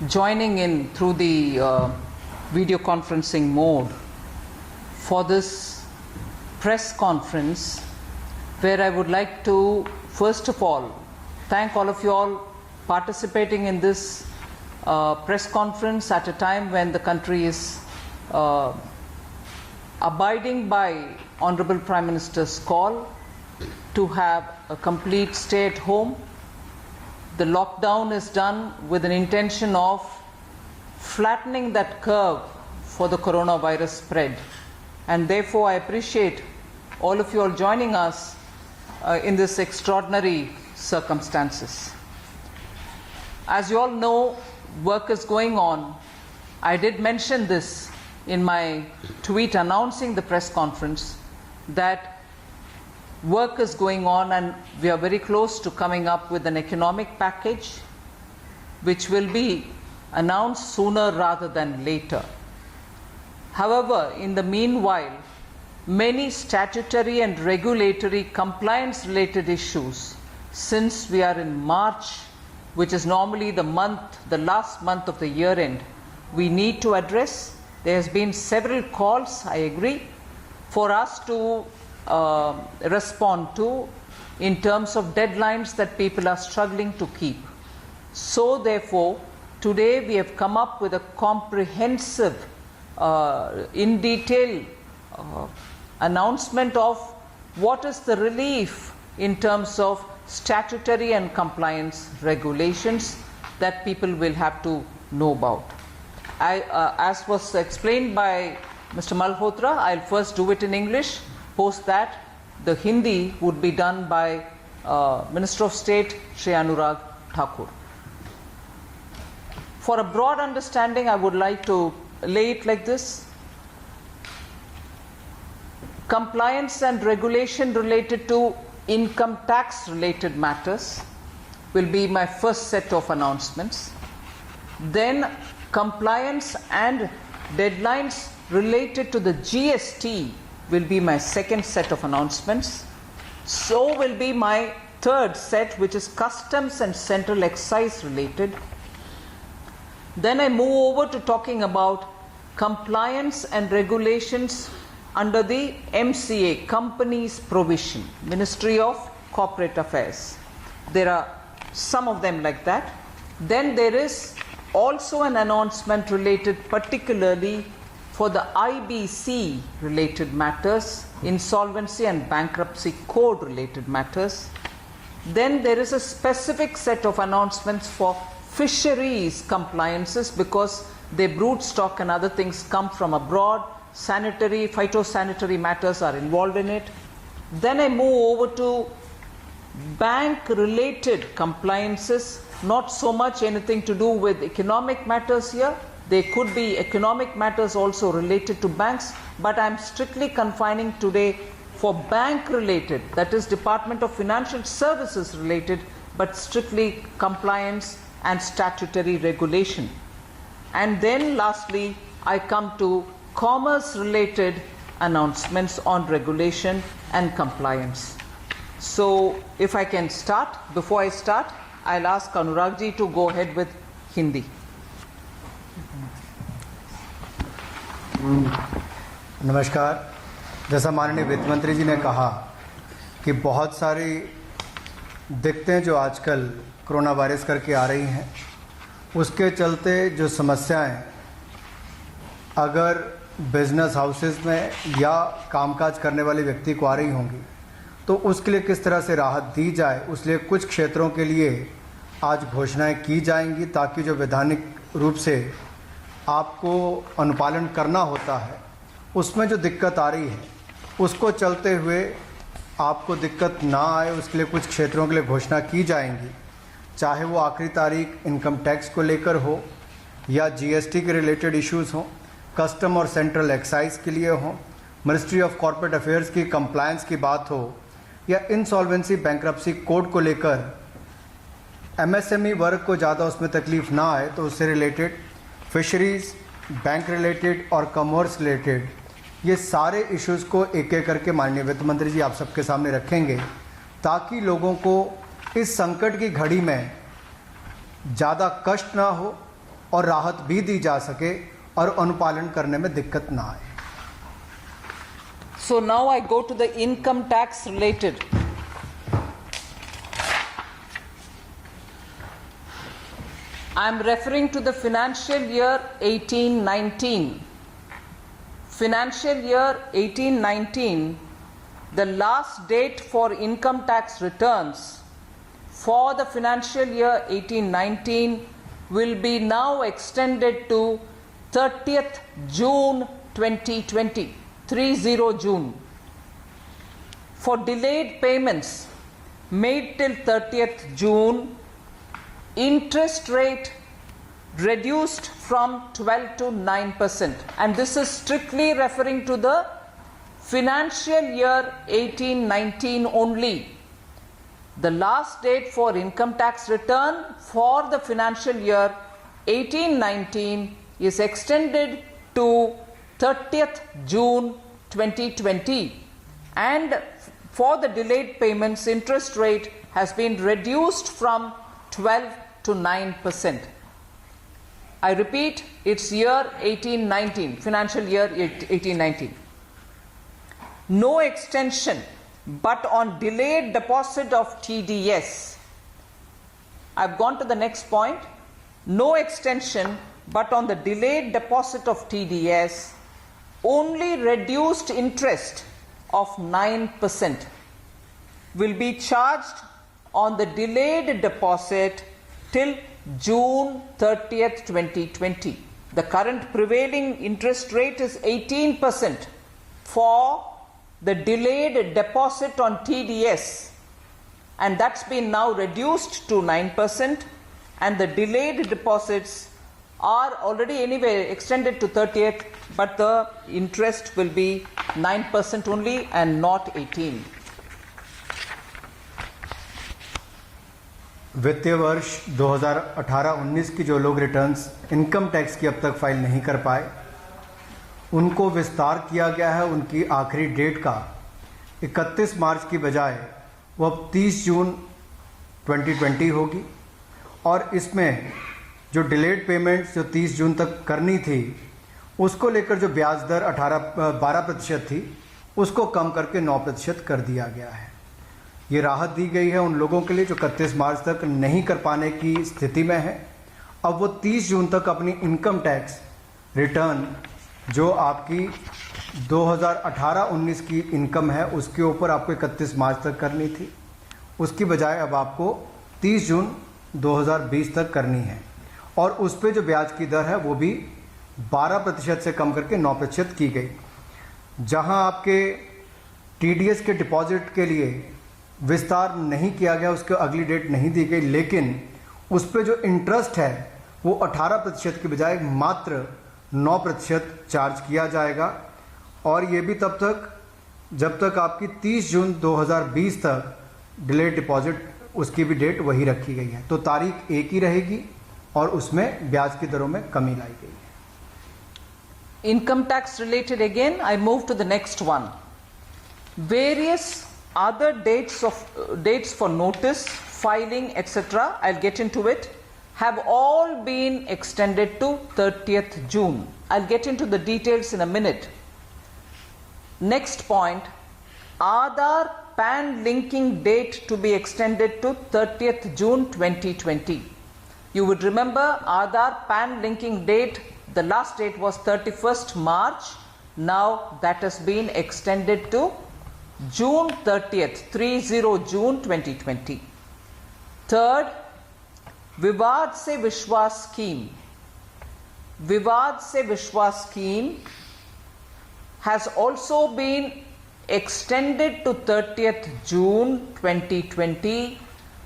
joining in through the video conferencing mode for this press conference, where I would like to first of all thank all of you all participating in this press conference at a time when the country is abiding by Honorable Prime Minister's call to have a complete stay at home. The lockdown is done with an intention of flattening that curve for the coronavirus spread, and therefore I appreciate all of you all joining us in this extraordinary circumstances. As you all know, work is going on. I did mention this in my tweet announcing the press conference, that work is going on and we are very close to coming up with an economic package which will be announced sooner rather than later. However, in the meanwhile, many statutory and regulatory compliance related issues, since we are in March, which is normally the last month of the year end, we need to address. There has been several calls, I agree, for us to respond to in terms of deadlines that people are struggling to keep. So therefore, today we have come up with a comprehensive, in detail announcement of what is the relief in terms of statutory and compliance regulations that people will have to know about. As was explained by Mr. Malhotra, I'll first do it in English. Post that, the Hindi would be done by Minister of State Shri Anurag Thakur. For a broad understanding, I would like to lay it like this. Compliance and regulation related to income tax related matters will be my first set of announcements. Then compliance and deadlines related to the GST will be my second set of announcements. So will be my third set, which is customs and central excise related. Then I move over to talking about compliance and regulations under the MCA, Companies Provision, Ministry of Corporate Affairs. There are some of them like that. Then there is also an announcement related particularly for the IBC related matters, insolvency and bankruptcy code related matters. Then there is a specific set of announcements for fisheries compliances, because their brood stock and other things come from abroad. Sanitary, phytosanitary matters are involved in it. Then I move over to bank related compliances, not so much anything to do with economic matters here. There could be economic matters also related to banks, but I am strictly confining today for bank related, that is Department of Financial Services related, but strictly compliance and statutory regulation. And then lastly, I come to commerce related announcements on regulation and compliance. So if I can start, before I start, I'll ask Anurag ji to go ahead with Hindi. नमस्कार। जैसा माननीय वित्त मंत्री जी ने कहा कि बहुत सारी दिक्कतें जो आजकल कोरोना वायरस करके आ रही हैं, उसके चलते जो समस्याएं अगर बिजनेस हाउसेस में या कामकाज करने वाले व्यक्ति को आ रही होंगी, तो उसके लिए किस तरह से राहत दी जाए, उसलिए कुछ क्षेत्रों के लिए आज घोषणाएं की जाएंगी, ताकि जो वैधानिक रूप से आपको अनुपालन करना होता है, उसमें जो दिक्कत आ रही है, उसको चलते हुए आपको दिक्कत ना आए, उसके लिए कुछ क्षेत्रों के लिए घोषणा की जाएंगी, चाहे वो आखिरी तारीख इनकम टैक्स को लेकर हो, या जीएसटी के रिलेटेड इश्यूज़ हों, कस्टम और सेंट्रल एक्साइज के लिए हों, मिनिस्ट्री ऑफ कॉर्पोरेट अफेयर्स की कंप्लायंस की बात हो, या इंसॉल्वेंसी बैंक्रप्सी कोड को लेकर एमएसएमई वर्ग को ज़्यादा उसमें तकलीफ ना आए, तो उससे रिलेटेड फिशरीज़, बैंक रिलेटेड और कॉमर्स रिलेटेड, ये सारे इश्यूज़ को एक एक करके माननीय वित्त मंत्री जी आप सबके सामने रखेंगे, ताकि लोगों को इस संकट की घड़ी में ज़्यादा कष्ट ना हो और राहत भी दी जा सके और अनुपालन करने में दिक्कत ना आए। So now I go to the income tax related. I am referring to the financial year 18-19. Financial year 18-19, the last date for income tax returns for the financial year 18-19 will be now extended to 30th June 2020. 30 June. For delayed payments made till 30th June, interest rate reduced from 12 to 9%, and this is strictly referring to the financial year 18-19 only. The last date for income tax return for the financial year 18-19 is extended to 30th June 2020, and for the delayed payments, interest rate has been reduced from 12 to 9%. I repeat, it's year 18-19, financial year 18-19. No extension but on delayed deposit of TDS. I've gone to the next point. No extension but on the delayed deposit of TDS, only reduced interest of 9% will be charged on the delayed deposit till June 30th, 2020. The current prevailing interest rate is 18% for the delayed deposit on TDS, and that's been now reduced to 9%, and the delayed deposits are already anyway extended to 30th, but the interest will be 9% only and not 18. वित्तीय वर्ष 2018-19 की जो लोग returns income tax की अब तक file नहीं कर पाए, उनको विस्तार किया गया है। उनकी आखिरी डेट का 31 मार्च की बजाय वो अब 30 जून 2020 होगी, और इसमें जो डिलेड पेमेंट्स जो 30 जून तक करनी थी, उसको लेकर जो ब्याज दर 12% थी, उसको कम करके 9% कर दिया गया है। ये राहत दी गई है उन लोगों के लिए जो 31 मार्च तक नहीं कर पाने की स्थिति में है। अब वो 30 जून तक अपनी इनकम टैक्स रिटर्न जो आपकी 2018-19 की इनकम है, उसके ऊपर आपको 31 मार्च तक करनी थी, उसकी बजाय अब आपको 30 जून 2020 तक करनी है, और उस पर जो ब्याज की दर है वो भी 12% से कम करके 9% की गई। जहां आपके TDS के डिपॉजिट के लिए विस्तार नहीं किया गया, उसको अगली डेट नहीं दी गई, लेकिन उस पर जो इंटरेस्ट है वो 18% की बजाय मात्र 9% चार्ज किया जाएगा, और ये भी तब तक जब तक आपकी 30 जून 2020 तक डिलेड डिपॉजिट, उसकी भी डेट वही रखी गई है। तो तारीख एक ही रहेगी और उसमें ब्याज की दरों में कमी लाई गई है। Income tax related again, I move to the next one. Various other dates for notice, filing, etc., I'll get into it, have all been extended to 30th June. I'll get into the details in a minute. Next point, Aadhaar PAN linking date to be extended to 30th June 2020. You would remember Aadhaar PAN linking date, the last date was 31st March. Now that has been extended to June 30th, 30 June 2020. Third, Vivad Se Vishwas scheme. Vivad Se Vishwas scheme has also been extended to 30th June 2020,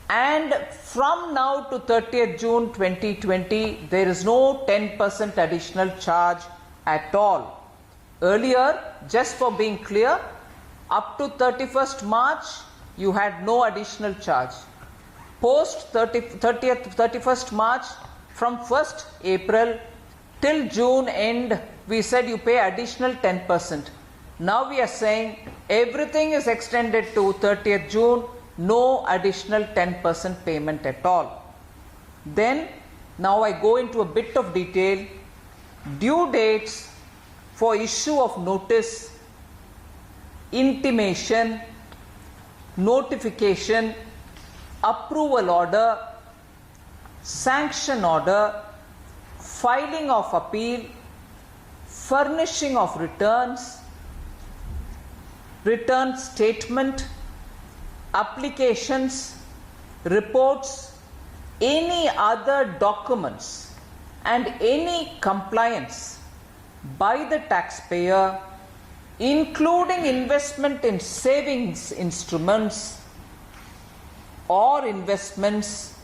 and from now to 30th June 2020 there is no 10% additional charge at all. Earlier, just for being clear, up to 31st March you had no additional charge. Post 31st March, from 1st April till June end, we said you pay additional 10%. Now we are saying everything is extended to 30th June, no additional 10% payment at all. Then Now I go into a bit of detail. Due dates for issue of notice, intimation, notification, approval order, sanction order, filing of appeal, furnishing of returns, return statement, applications, reports, any other documents and any compliance by the taxpayer, including investment in savings instruments or investments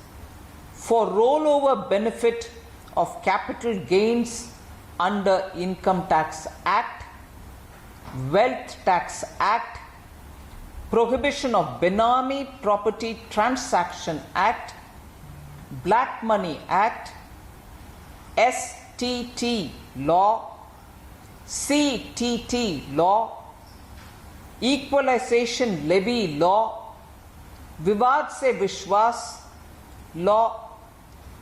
for rollover benefit of capital gains under Income Tax Act, Wealth Tax Act, Prohibition of Benami Property Transaction Act, Black Money Act, STT law, CTT law, Equalization Levy law, Vivad se Vishwas law,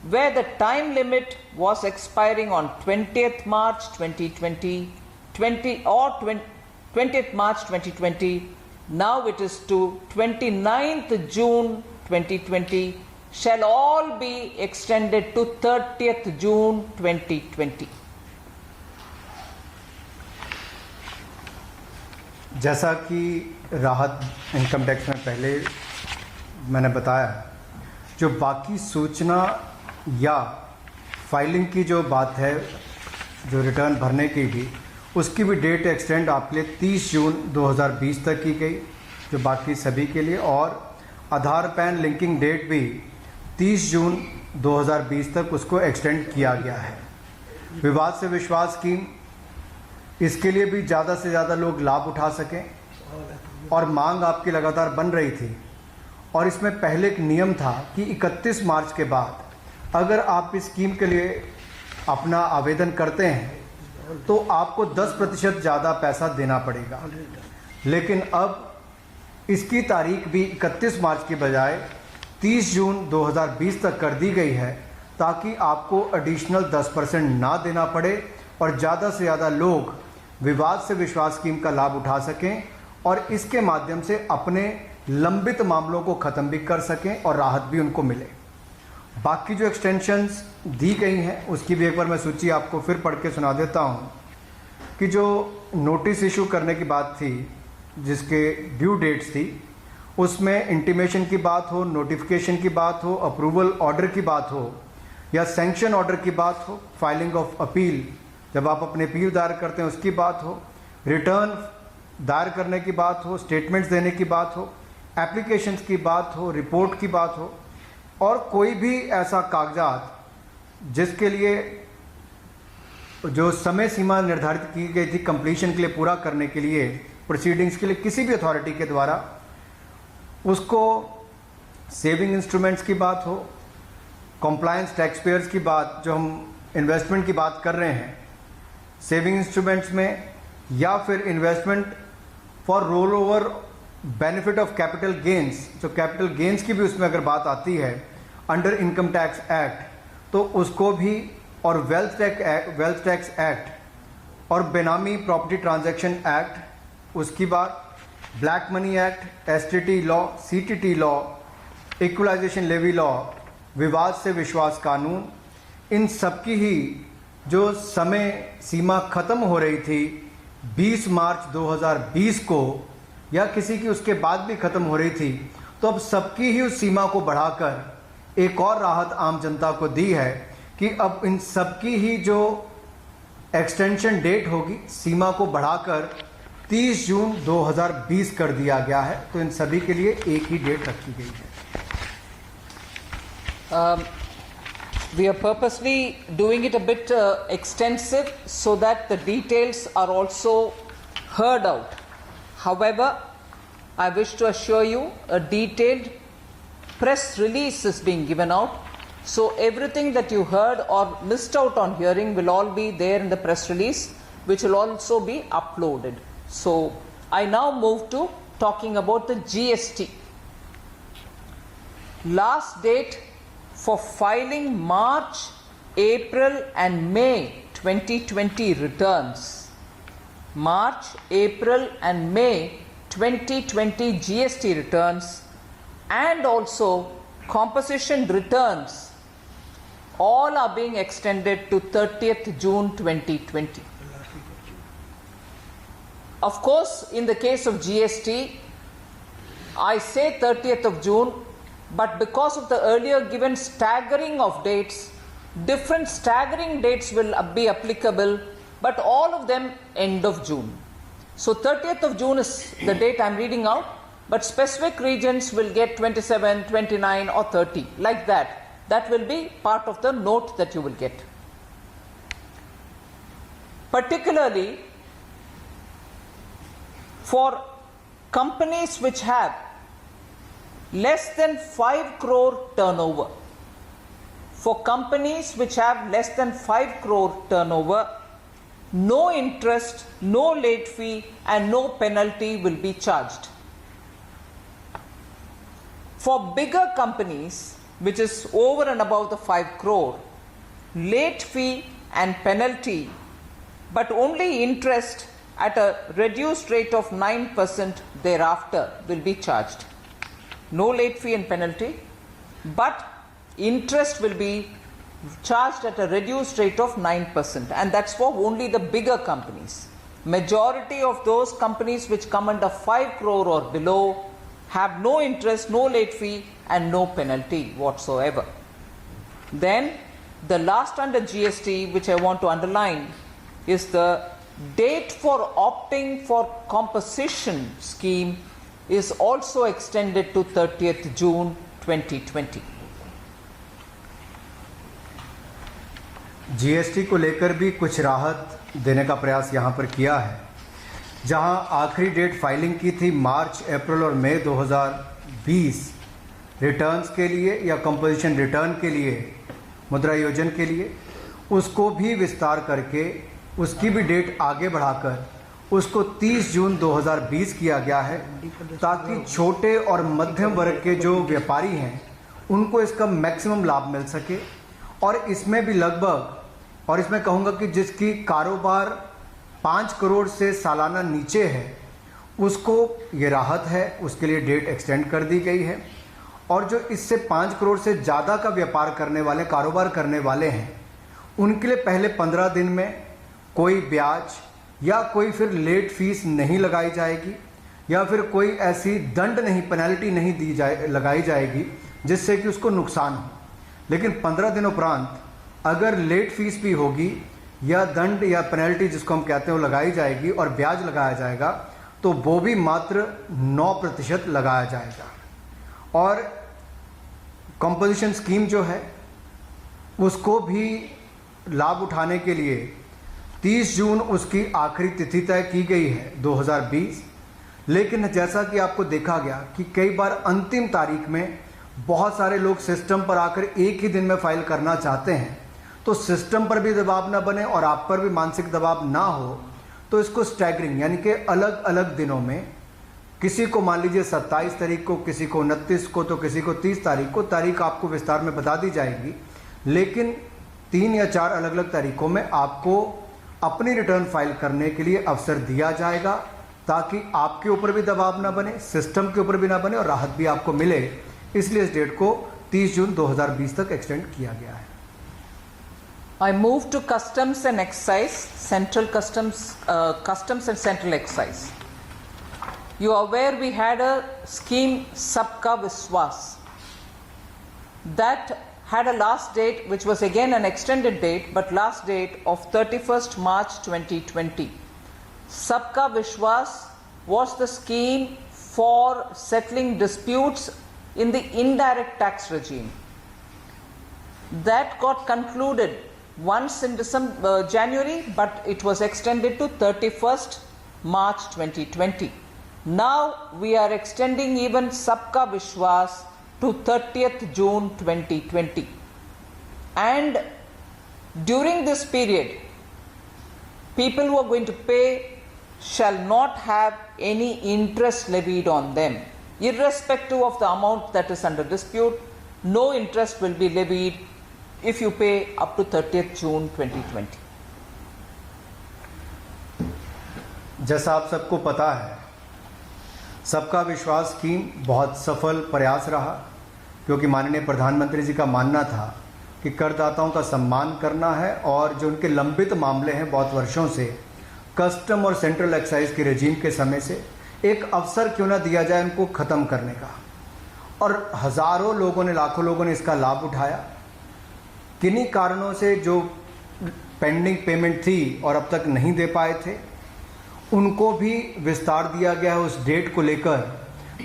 where the time limit was expiring on 20th March 2020, 20th March 2020, now it is to 29th June 2020, shall all be extended to 30th June 2020. जैसा कि राहत income tax में पहले मैंने बताया, जो बाकी सूचना या फाइलिंग की जो बात है, जो रिटर्न भरने की भी, उसकी भी डेट एक्सटेंड आपके लिए 30 जून 2020 तक की गई, जो बाकी सभी के लिए, और आधार पैन लिंकिंग डेट भी 30 जून 2020 तक उसको एक्सटेंड किया गया है। विवाद से विश्वास स्कीम, इसके लिए भी ज़्यादा से ज़्यादा लोग लाभ उठा सकें, और मांग आपकी लगातार बन रही थी। और इसमें पहले एक नियम था कि 31 मार्च के बाद अगर आप इस स्कीम के लिए अपना आवेदन करते हैं तो आपको 10% ज़्यादा पैसा देना पड़ेगा, लेकिन अब इसकी तारीख भी 31 मार्च की बजाय 30 जून 2020 तक कर दी गई है, ताकि आपको एडिशनल 10% ना देना पड़े और ज़्यादा से ज़्यादा लोग विवाद से विश्वास स्कीम का लाभ उठा सकें और इसके माध्यम से अपने लंबित मामलों को ख़त्म भी कर सकें और राहत भी उनको मिले। बाकी जो एक्सटेंशंस दी गई हैं उसकी भी एक बार मैं सूची आपको फिर पढ़ के सुना देता हूं कि जो नोटिस इशू करने की बात थी, जिसके ड्यू डेट्स थी, उसमें इंटीमेशन की बात हो, नोटिफिकेशन की बात हो, अप्रूवल ऑर्डर की बात हो या सैंक्शन ऑर्डर की बात हो, फाइलिंग ऑफ अपील, जब आप अपने अपील दायर करते हैं उसकी बात हो, रिटर्न दायर करने की बात हो, स्टेटमेंट्स देने की बात हो, एप्लीकेशंस की बात हो, रिपोर्ट की बात हो, और कोई भी ऐसा कागजात जिसके लिए जो समय सीमा निर्धारित की गई थी कंप्लीशन के लिए, पूरा करने के लिए, प्रोसीडिंग्स के लिए किसी भी अथॉरिटी के द्वारा, उसको सेविंग इंस्ट्रूमेंट्स की बात हो, कॉम्प्लायंस टैक्स पेयर्स की बात, जो हम इन्वेस्टमेंट की बात कर रहे हैं सेविंग इंस्ट्रूमेंट्स में, या फिर investment for roll over benefit of capital gains, जो कैपिटल गेंस की भी उसमें अगर बात आती है अंडर इनकम टैक्स एक्ट, तो उसको भी, और वेल्थ टैक्स एक्ट और बेनामी प्रॉपर्टी ट्रांजैक्शन एक्ट, उसकी बात, black money act, STT law, CTT law, equalisation levy law, Vivad se विश्वास कानून, इन सबकी ही जो समय सीमा ख़त्म हो रही थी 20 मार्च 2020 को, या किसी की उसके बाद भी ख़त्म हो रही थी, तो अब सबकी ही उस सीमा को बढ़ाकर एक और राहत आम जनता को दी है कि अब इन सबकी ही जो एक्सटेंशन डेट होगी, सीमा को बढ़ाकर 30 जून 2020 कर दिया गया है। तो इन सभी के लिए एक ही डेट रखी गई है। We are purposely doing it a bit extensive so that the details are also heard out. However, I wish to assure you a detailed press release is being given out. So everything that you heard or missed out on hearing will all be there in the press release, which will also be uploaded. So I now move to talking about the GST. Last date for filing March April and May 2020 returns, March, April and May 2020 GST returns, and also composition returns all are being extended to 30th June 2020. Of course, in the case of GST, I say 30th of June, but because of the earlier given staggering of dates, different staggering dates will be applicable, but all of them end of June. So 30th of June is the date I'm reading out, but specific regions will get 27, 29 or 30, like that. That will be part of the note that you will get. Particularly for companies which have less than 5 crore turnover. For companies which have less than 5 crore turnover, no interest, no late fee and no penalty will be charged. For bigger companies, which is over and above the 5 crore, late fee and penalty, but only interest at a reduced rate of 9% thereafter will be charged. No late fee and penalty, but interest will be charged at a reduced rate of 9%, and that's for only the bigger companies. Majority of those companies which come under 5 crore or below have no interest, no late fee and no penalty whatsoever. Then the last under GST which I want to underline is the date for opting for composition scheme is also extended to 30th June 2020. GST को लेकर भी कुछ राहत देने का प्रयास यहाँ पर किया है। जहाँ आखिरी डेट फाइलिंग की थी मार्च, अप्रैल और मई 2020 रिटर्न्स के लिए या कंपोजिशन रिटर्न के लिए, मुद्रा योजन के लिए, उसको भी विस्तार करके उसकी भी डेट आगे बढ़ाकर उसको 30 जून 2020 किया गया है, ताकि छोटे और मध्यम वर्ग के जो व्यापारी हैं उनको इसका मैक्सिमम लाभ मिल सके। और इसमें भी लगभग, और इसमें कहूँगा कि जिसकी कारोबार 5 करोड़ से सालाना नीचे है उसको ये राहत है, उसके लिए डेट एक्सटेंड कर दी गई है। और जो इससे 5 करोड़ से ज़्यादा का व्यापार करने वाले, कारोबार करने वाले हैं, उनके लिए पहले 15 दिन में कोई ब्याज या कोई फिर लेट फीस नहीं लगाई जाएगी या फिर कोई ऐसी दंड नहीं, पेनल्टी नहीं लगाई जाएगी जिससे कि उसको नुकसान हो। लेकिन 15 दिनों उपरांत अगर लेट फीस भी होगी या दंड या पेनल्टी जिसको हम कहते हैं वो लगाई जाएगी और ब्याज लगाया जाएगा, तो वो भी मात्र 9% लगाया जाएगा। और कंपोजिशन स्कीम जो है उसको भी लाभ उठाने के लिए 30 जून उसकी आखिरी तिथि तय की गई है 2020। लेकिन जैसा कि आपको देखा गया कि कई बार अंतिम तारीख में बहुत सारे लोग सिस्टम पर आकर एक ही दिन में फाइल करना चाहते हैं, तो सिस्टम पर भी दबाव ना बने और आप पर भी मानसिक दबाव ना हो, तो इसको स्टैगरिंग यानी कि अलग अलग दिनों में, किसी को मान लीजिए 27 तारीख को, किसी को 29 को, तो किसी को 30 तारीख को, तारीख आपको विस्तार में बता दी जाएगी। लेकिन 3 या 4 अलग अलग तारीखों में आपको अपनी रिटर्न फाइल करने के लिए अवसर दिया जाएगा, ताकि आपके ऊपर भी दबाव ना बने, सिस्टम के ऊपर भी ना बने और राहत भी आपको मिले। इसलिए इस डेट को 30 जून 2020 तक एक्सटेंड किया गया है। I move to customs and excise, central customs, customs and central excise. You are aware we had a scheme Sabka Vishwas that had a last date which was again an extended date, but last date of 31st March 2020. Sabka Vishwas was the scheme for settling disputes in the indirect tax regime. That got concluded once in January, but it was extended to 31st March 2020. Now we are extending even Sabka Vishwas to 30th June 2020. And during this period, people who are going to pay shall not have any interest levied on them. Irrespective of the amount that is under dispute, no interest will be levied if you pay up to 30th June 2020. जैसा आप सबको पता है, सबका विश्वास scheme बहुत सफल प्रयास रहा, क्योंकि माननीय प्रधानमंत्री जी का मानना था कि करदाताओं का सम्मान करना है और जो उनके लंबित मामले हैं बहुत वर्षों से कस्टम और सेंट्रल एक्साइज के रेजीम के समय से, एक अवसर क्यों ना दिया जाए उनको ख़त्म करने का। और हज़ारों लोगों ने, लाखों लोगों ने इसका लाभ उठाया। किन्हीं कारणों से जो पेंडिंग पेमेंट थी और अब तक नहीं दे पाए थे, उनको भी विस्तार दिया गया है उस डेट को लेकर,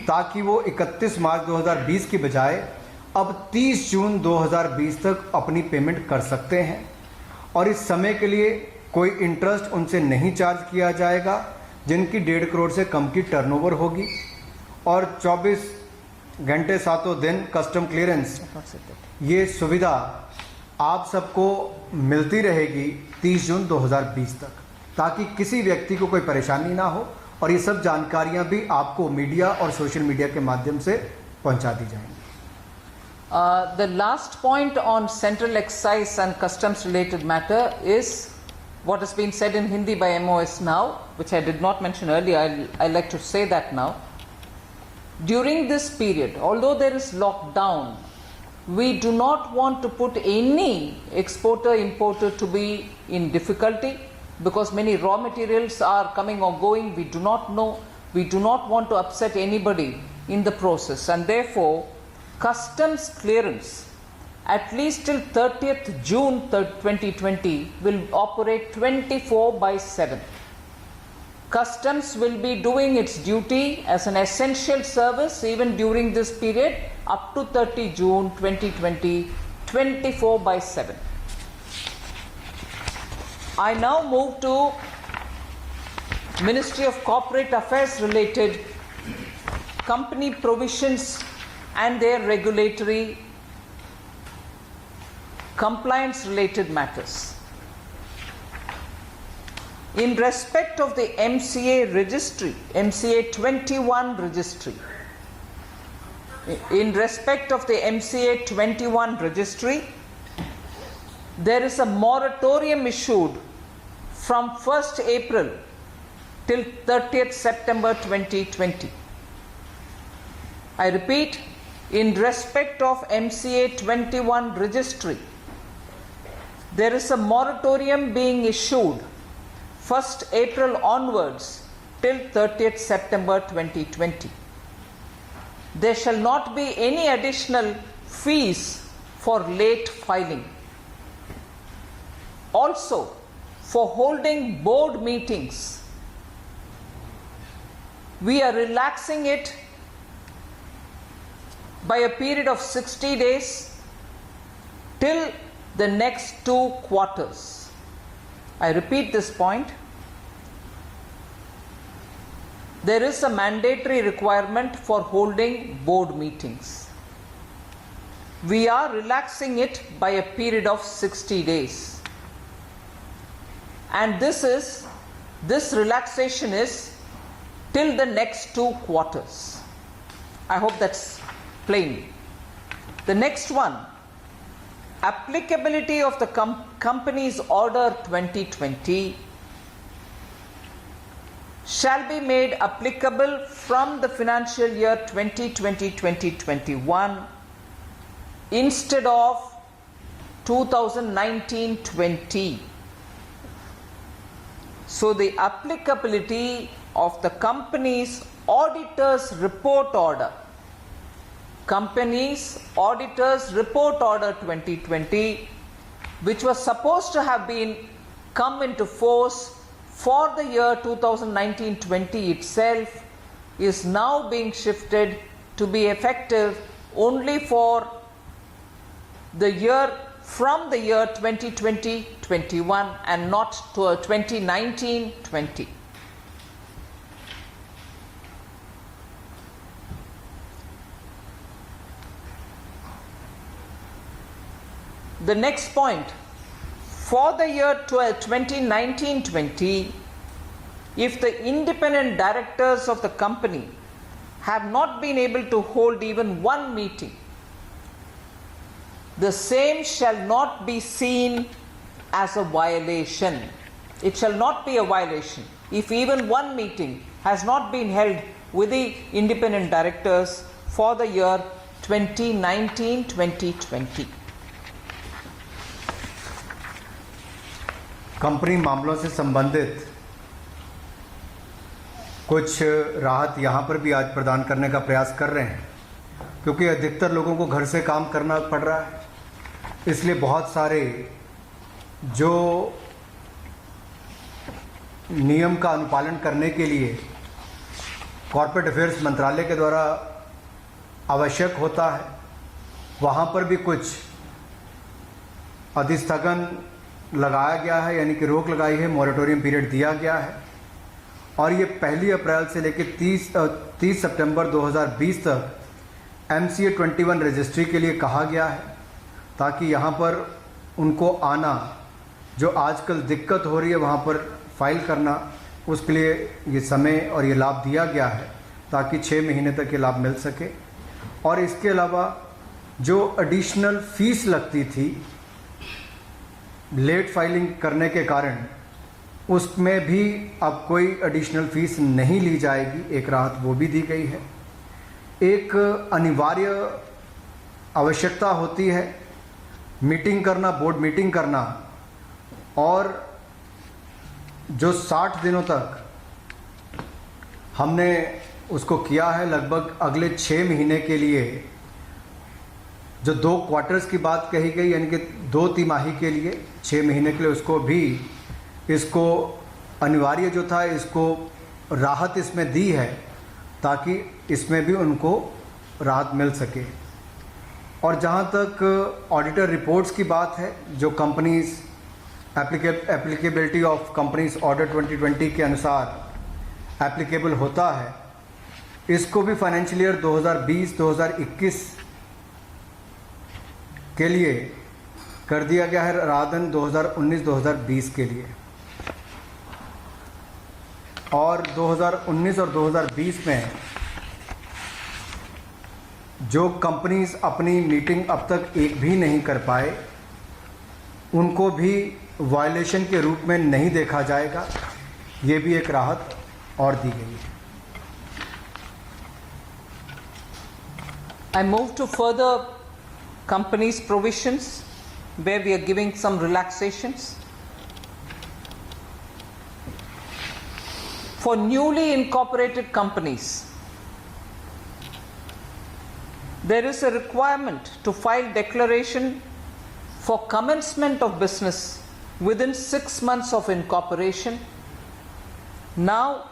ताकि वो 31 मार्च 2020 की बजाय अब 30 जून 2020 तक अपनी पेमेंट कर सकते हैं। और इस समय के लिए कोई इंटरेस्ट उनसे नहीं चार्ज किया जाएगा जिनकी 1.5 करोड़ से कम की टर्नओवर होगी, और 24 घंटे 7 दिन कस्टम क्लियरेंस, ये सुविधा आप सबको मिलती रहेगी 30 जून 2020 तक, ताकि किसी व्यक्ति को कोई परेशानी ना हो। और ये सब जानकारियां भी आपको मीडिया और सोशल मीडिया के माध्यम से पहुंचा दी जाएंगी। The last point on central excise and customs related matter is what has been said in Hindi by MOS now, which I did not mention earlier. I like to say that now. During this period, although there is lockdown, we do not want to put any exporter importer to be in difficulty, because many raw materials are coming or going. We do not know. We do not want to upset anybody in the process, and therefore customs clearance at least till 30th June 2020 will operate 24/7. Customs will be doing its duty as an essential service even during this period up to 30 June 2020, 24/7. I now move to Ministry of Corporate Affairs related company provisions and their regulatory compliance related matters. In respect of the MCA registry, MCA 21 registry, in respect of the MCA 21 registry, there is a moratorium issued from 1st April till 30th September 2020. I repeat, in respect of MCA 21 registry, there is a moratorium being issued 1st April onwards till 30th September 2020. There shall not be any additional fees for late filing. Also, for holding board meetings, we are relaxing it by a period of 60 days till the next 2 quarters. I repeat this point. There is a mandatory requirement for holding board meetings. We are relaxing it by a period of 60 days. And this relaxation is till the next 2 quarters. I hope that's plain. The next one, applicability of the company's order 2020 shall be made applicable from the financial year 2020-2021 instead of 2019-20. So the applicability of the company's auditor's report order, company's auditor's report order 2020, which was supposed to have been come into force for the year 2019-20 itself, is now being shifted to be effective only for the year from the year 2020-21 and not to 2019-20. The next point, for the year 2019-20, if the independent directors of the company have not been able to hold even one meeting, the same shall not be seen as a violation. It shall not be a violation if even one meeting has not been held with the independent directors for the year 2019-2020. Company मामलों से संबंधित कुछ राहत यहाँ पर भी आज प्रदान करने का प्रयास कर रहे हैं, क्योंकि अधिकतर लोगों को घर से काम करना पड़ रहा है। इसलिए बहुत सारे जो नियम का अनुपालन करने के लिए कॉर्पोरेट अफेयर्स मंत्रालय के द्वारा आवश्यक होता है, वहाँ पर भी कुछ अधिस्थगन लगाया गया है, यानी कि रोक लगाई है, मॉरेटोरियम पीरियड दिया गया है। और ये 1 अप्रैल से लेकर 30 सितंबर 2020 तक MCA 21 रजिस्ट्री के लिए कहा गया है, ताकि यहाँ पर उनको आना, जो आजकल दिक्कत हो रही है वहाँ पर फाइल करना, उसके लिए ये समय और ये लाभ दिया गया है, ताकि 6 महीने तक ये लाभ मिल सके। और इसके अलावा जो एडिशनल फीस लगती थी लेट फाइलिंग करने के कारण, उसमें भी अब कोई एडिशनल फीस नहीं ली जाएगी, एक राहत वो भी दी गई है। एक अनिवार्य आवश्यकता होती है मीटिंग करना, बोर्ड मीटिंग करना, और जो 60 दिनों तक हमने उसको किया है, लगभग अगले 6 महीने के लिए जो 2 क्वार्टर्स की बात कही गई, यानी कि 2 तिमाही के लिए 6 महीने के लिए, उसको भी इसको अनिवार्य जो था इसको राहत इसमें दी है, ताकि इसमें भी उनको राहत मिल सके। और जहाँ तक ऑडिटर रिपोर्ट्स की बात है, जो companies applicability of companies order 2020 के अनुसार एप्लीकेबल होता है, इसको भी फाइनेंशियल ईयर 2020-2021 के लिए कर दिया गया है, राधन 2019-2020 के लिए। और 2019 और 2020 में जो कंपनीज अपनी मीटिंग अब तक एक भी नहीं कर पाए, उनको भी वायलेशन के रूप में नहीं देखा जाएगा, ये भी एक राहत और दी गई है। I move to further companies provisions where we are giving some relaxations. For newly incorporated companies, there is a requirement to file declaration for commencement of business within 6 months of incorporation. Now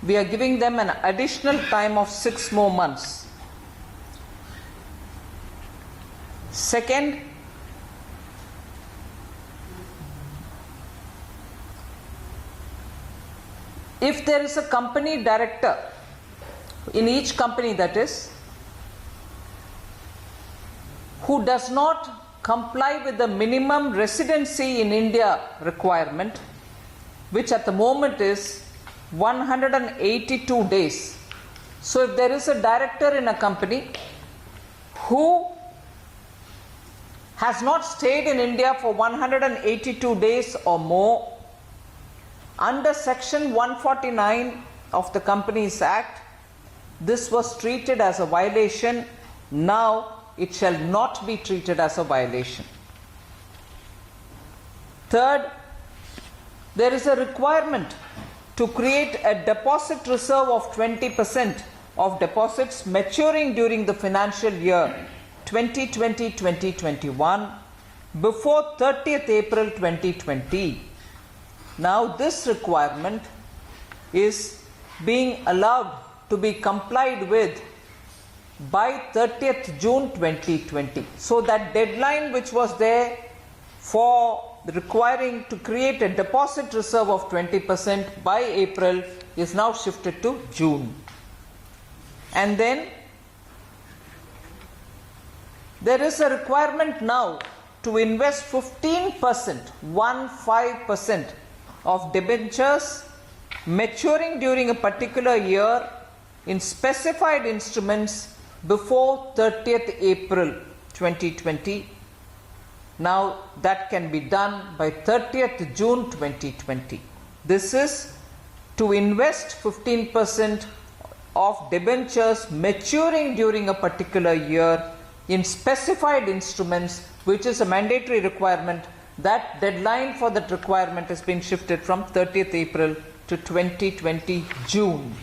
we are giving them an additional time of 6 more months. Second, if there is a company director in each company, that is, who does not comply with the minimum residency in India requirement, which at the moment is 182 days. So if there is a director in a company who has not stayed in India for 182 days or more, under section 149 of the Companies Act, this was treated as a violation. Now it shall not be treated as a violation. Third, there is a requirement to create a deposit reserve of 20% of deposits maturing during the financial year 2020-2021 before 30th April 2020. Now this requirement is being allowed to be complied with by 30th June 2020. So that deadline which was there for requiring to create a deposit reserve of 20% by April is now shifted to June. And then there is a requirement now to invest 15% of debentures maturing during a particular year in specified instruments before 30th April 2020. Now that can be done by 30th June 2020. This is to invest 15% of debentures maturing during a particular year in specified instruments, which is a mandatory requirement. That deadline for that requirement has been shifted from 30th April to 2020 June.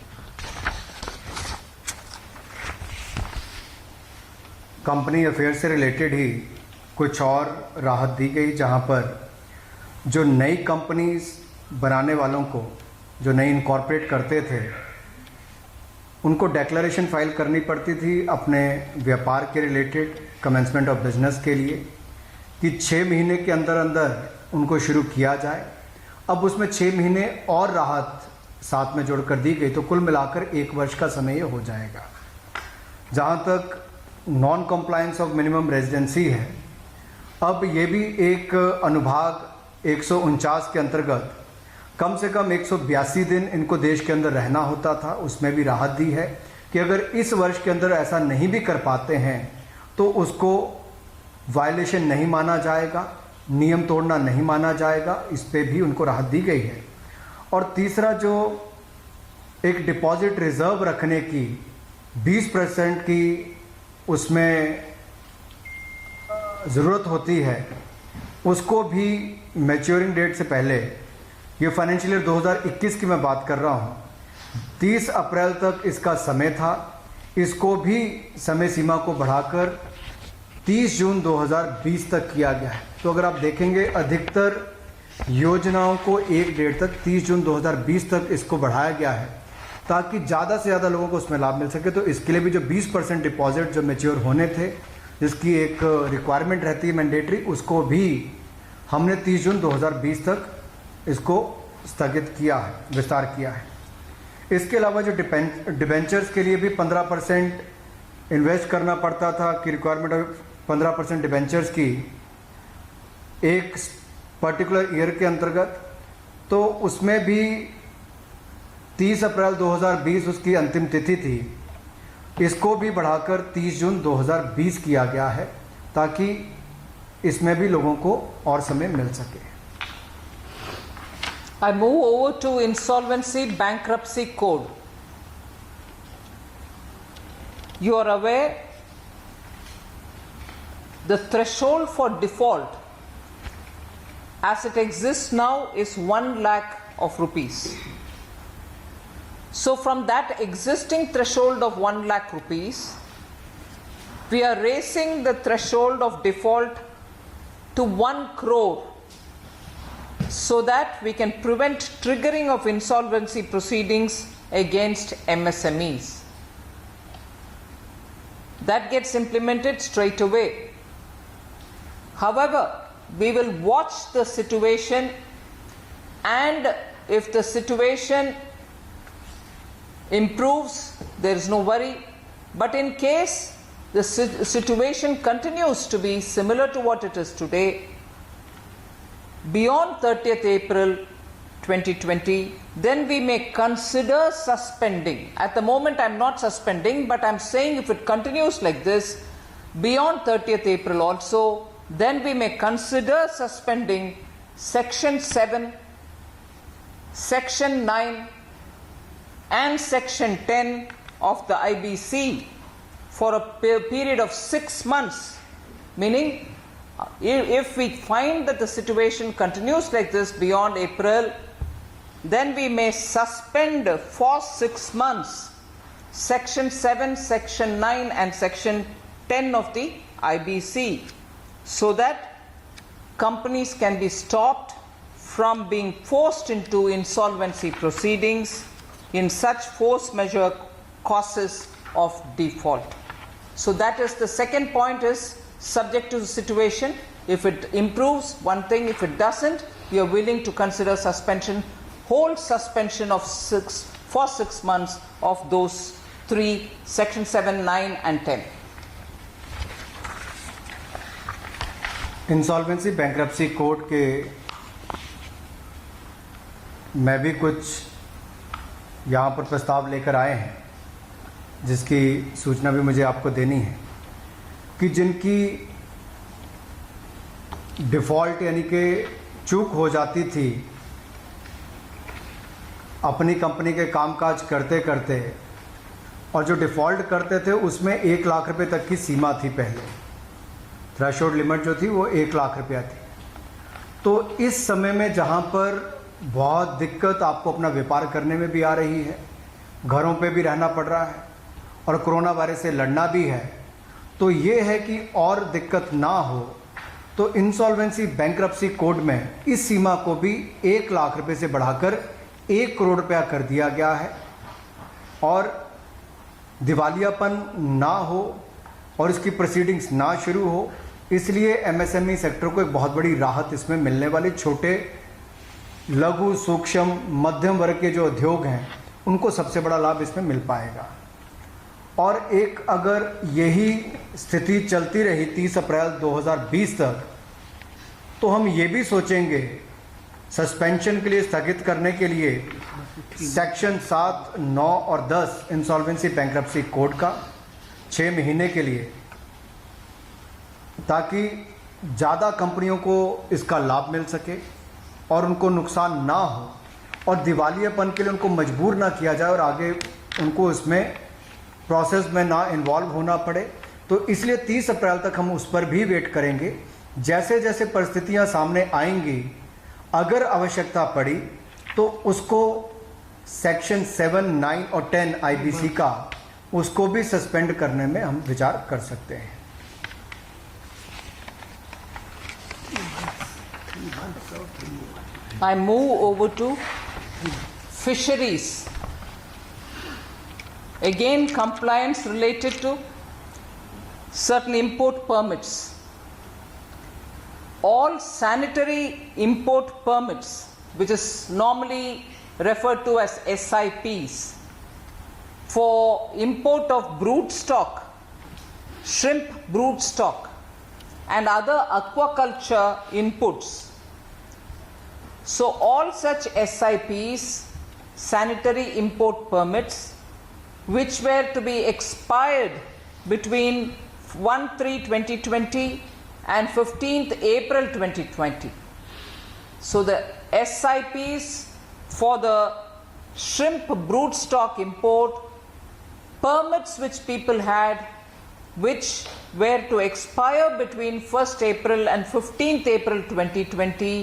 Company affair से related ही कुछ और राहत दी गई, जहां पर जो नई companies बनाने वालों को, जो नई इनकॉर्पोरेट करते थे, उनको डेक्लरेशन फाइल करनी पड़ती थी अपने व्यापार के रिलेटेड कमेंसमेंट ऑफ बिजनेस के लिए, कि 6 महीने के अंदर अंदर उनको शुरू किया जाए। अब उसमें 6 महीने और राहत साथ में जोड़कर दी गई, तो कुल मिलाकर 1 वर्ष का समय ये हो जाएगा। जहाँ तक non compliance of minimum residency है, अब ये भी एक अनुभाग 149 के अंतर्गत कम से कम 182 दिन इनको देश के अंदर रहना होता था। उसमें भी राहत दी है कि अगर इस वर्ष के अंदर ऐसा नहीं भी कर पाते हैं तो उसको वायलेशन नहीं माना जाएगा, नियम तोड़ना नहीं माना जाएगा। इस पे भी उनको राहत दी गई है। और तीसरा, जो एक डिपॉजिट रिजर्व रखने की 20% की उसमें ज़रूरत होती है, उसको भी मैच्योरिंग डेट से पहले, ये फाइनेंशियल ईयर 2021 की मैं बात कर रहा हूँ, 30 अप्रैल तक इसका समय था। इसको भी समय सीमा को बढ़ाकर 30 जून 2020 तक किया गया है। तो अगर आप देखेंगे, अधिकतर योजनाओं को एक डेट तक 30 जून 2020 तक इसको बढ़ाया गया है, ताकि ज़्यादा से ज़्यादा लोगों को उसमें लाभ मिल सके। तो इसके लिए भी जो 20% डिपॉजिट जो मैच्योर होने थे, जिसकी एक रिक्वायरमेंट रहती है मैंडेटरी, उसको भी हमने 30 जून 2020 तक इसको स्थगित किया है, विस्तार किया है। इसके अलावा जो डिबेंचर्स के लिए भी 15% इन्वेस्ट करना पड़ता था, कि रिक्वायरमेंट ऑफ 15% डिबेंचर्स की एक पर्टिकुलर ईयर के अंतर्गत, तो उसमें भी 30 अप्रैल 2020 उसकी अंतिम तिथि थी। इसको भी बढ़ाकर 30 जून 2020 किया गया है, ताकि इसमें भी लोगों को और समय मिल सके। I move over to Insolvency Bankruptcy Code. You are aware the threshold for default as it exists now is 1 lakh of rupees. So from that existing threshold of 1 lakh rupees, we are raising the threshold of default to 1 crore, so that we can prevent triggering of insolvency proceedings against MSMEs. That gets implemented straight away. However, we will watch the situation, and if the situation improves, there is no worry. But in case the situation continues to be similar to what it is today, beyond 30th April 2020, then we may consider suspending. At the moment, I am not suspending, but I am saying if it continues like this, beyond 30th April also, then we may consider suspending Section 7, Section 9, and Section 10 of the IBC for a period of 6 months. Meaning, if we find that the situation continues like this beyond April, then we may suspend for 6 months Section 7, Section 9 and Section 10 of the IBC, so that companies can be stopped from being forced into insolvency proceedings in such force majeure causes of default. So that is the second point, is subject to the situation. If it improves, one thing; if it doesn't, we are willing to consider suspension, whole suspension of 6 months of those 3, Section 7, 9 and 10. Insolvency bankruptcy code के मैं भी कुछ यहाँ पर प्रस्ताव लेकर आए हैं, जिसकी सूचना भी मुझे आपको देनी है, कि जिनकी डिफ़ॉल्ट यानी कि चूक हो जाती थी अपनी कंपनी के कामकाज करते करते, और जो डिफ़ॉल्ट करते थे उसमें 1 लाख रुपए तक की सीमा थी। पहले थ्रेशोल्ड लिमिट जो थी वो 1 लाख रुपया थी। तो इस समय में जहाँ पर बहुत दिक्कत आपको अपना व्यापार करने में भी आ रही है, घरों पे भी रहना पड़ रहा है और कोरोना वायरस से लड़ना भी है, तो ये है कि और दिक्कत ना हो तो इंसॉल्वेंसी बैंक्रप्सी कोड में इस सीमा को भी 1 लाख रुपए से बढ़ाकर 1 करोड़ रुपया कर दिया गया है। और दिवालियापन ना हो और इसकी प्रोसीडिंग्स ना शुरू हो, इसलिए एमएसएमई सेक्टर को एक बहुत बड़ी राहत इसमें मिलने वाली। छोटे लघु सूक्ष्म मध्यम वर्ग के जो उद्योग हैं उनको सबसे बड़ा लाभ इसमें मिल पाएगा। और एक अगर यही स्थिति चलती रही 30 अप्रैल 2020 तक, तो हम ये भी सोचेंगे सस्पेंशन के लिए, स्थगित करने के लिए सेक्शन 7, 9 और 10 इंसॉल्वेंसी बैंक्रप्सी कोड का 6 महीने के लिए, ताकि ज़्यादा कंपनियों को इसका लाभ मिल सके और उनको नुकसान ना हो और दिवालियापन के लिए उनको मजबूर ना किया जाए और आगे उनको इसमें प्रोसेस में ना इन्वॉल्व होना पड़े। तो इसलिए 30 अप्रैल तक हम उस पर भी वेट करेंगे। जैसे जैसे परिस्थितियां सामने आएंगी, अगर आवश्यकता पड़ी तो उसको सेक्शन 7, 9 और 10 आईबीसी का उसको भी सस्पेंड करने में हम विचार कर सकते हैं। I move over to fisheries. Again, compliance related to certain import permits. All sanitary import permits, which is normally referred to as SIPs, for import of brood stock, shrimp brood stock, and other aquaculture inputs. So all such SIPs, sanitary import permits, which were to be expired between 1/3/2020 and 15th April 2020. So the SIPs for the shrimp brood stock import permits which people had, which were to expire between 1st April and 15th April 2020,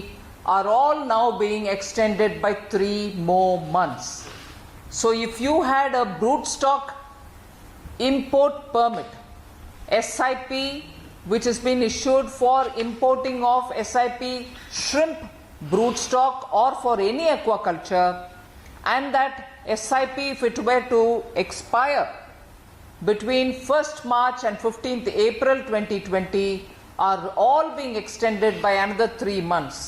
are all now being extended by 3 more months. So if you had a broodstock import permit, SIP, which has been issued for importing of SIP shrimp broodstock or for any aquaculture, and that SIP, if it were to expire between 1st March and 15th April 2020, are all being extended by another 3 months.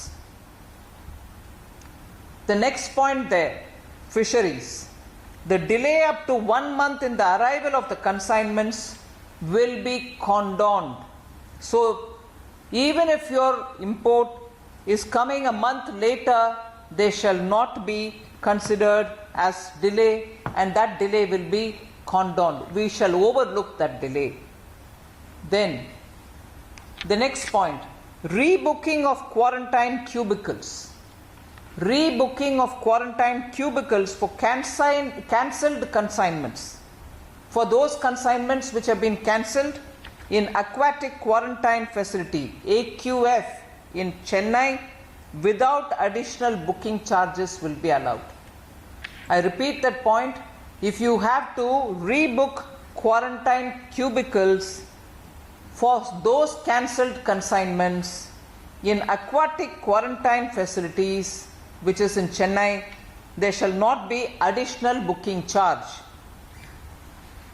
The next point there, fisheries. The delay up to 1 month in the arrival of the consignments will be condoned. So even if your import is coming a month later, they shall not be considered as delay, and that delay will be condoned. We shall overlook that delay. Then the next point, rebooking of quarantine cubicles. Rebooking of quarantine cubicles for cancelled consignments. For those consignments which have been cancelled in Aquatic Quarantine Facility AQF in Chennai, without additional booking charges will be allowed. I repeat that point. If you have to rebook quarantine cubicles for those cancelled consignments in Aquatic Quarantine Facilities, which is in Chennai, there shall not be additional booking charge.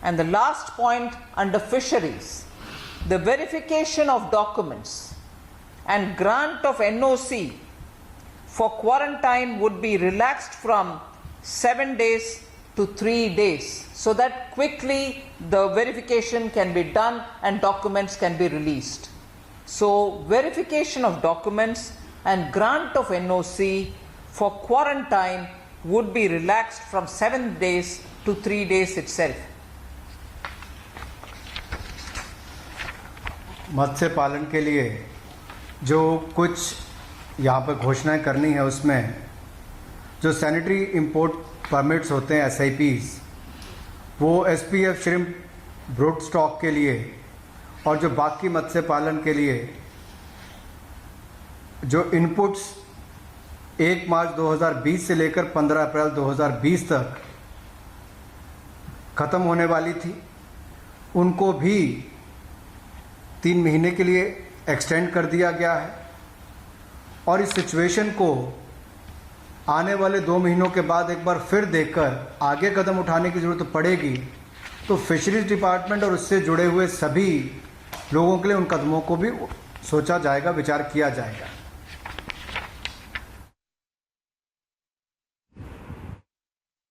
And the last point under fisheries, the verification of documents and grant of NOC for quarantine would be relaxed from 7 days to 3 days, so that quickly the verification can be done and documents can be released. So verification of documents and grant of NOC for quarantine would be relaxed from 7 days to 3 days itself. मत्स्य पालन के लिए जो कुछ यहाँ पर घोषणाएं करनी है उसमें जो सैनिटरी इंपोर्ट परमिट्स होते हैं SIPs, वो SPF श्रिम्प ब्रूड स्टॉक के लिए और जो बाकी मत्स्य पालन के लिए जो इनपुट्स 1 मार्च 2020 से लेकर 15 अप्रैल 2020 तक ख़त्म होने वाली थी, उनको भी 3 महीने के लिए एक्सटेंड कर दिया गया है। और इस सिचुएशन को आने वाले 2 महीनों के बाद एक बार फिर देखकर आगे कदम उठाने की ज़रूरत पड़ेगी, तो फिशरीज डिपार्टमेंट और उससे जुड़े हुए सभी लोगों के लिए उन कदमों को भी सोचा जाएगा, विचार किया जाएगा।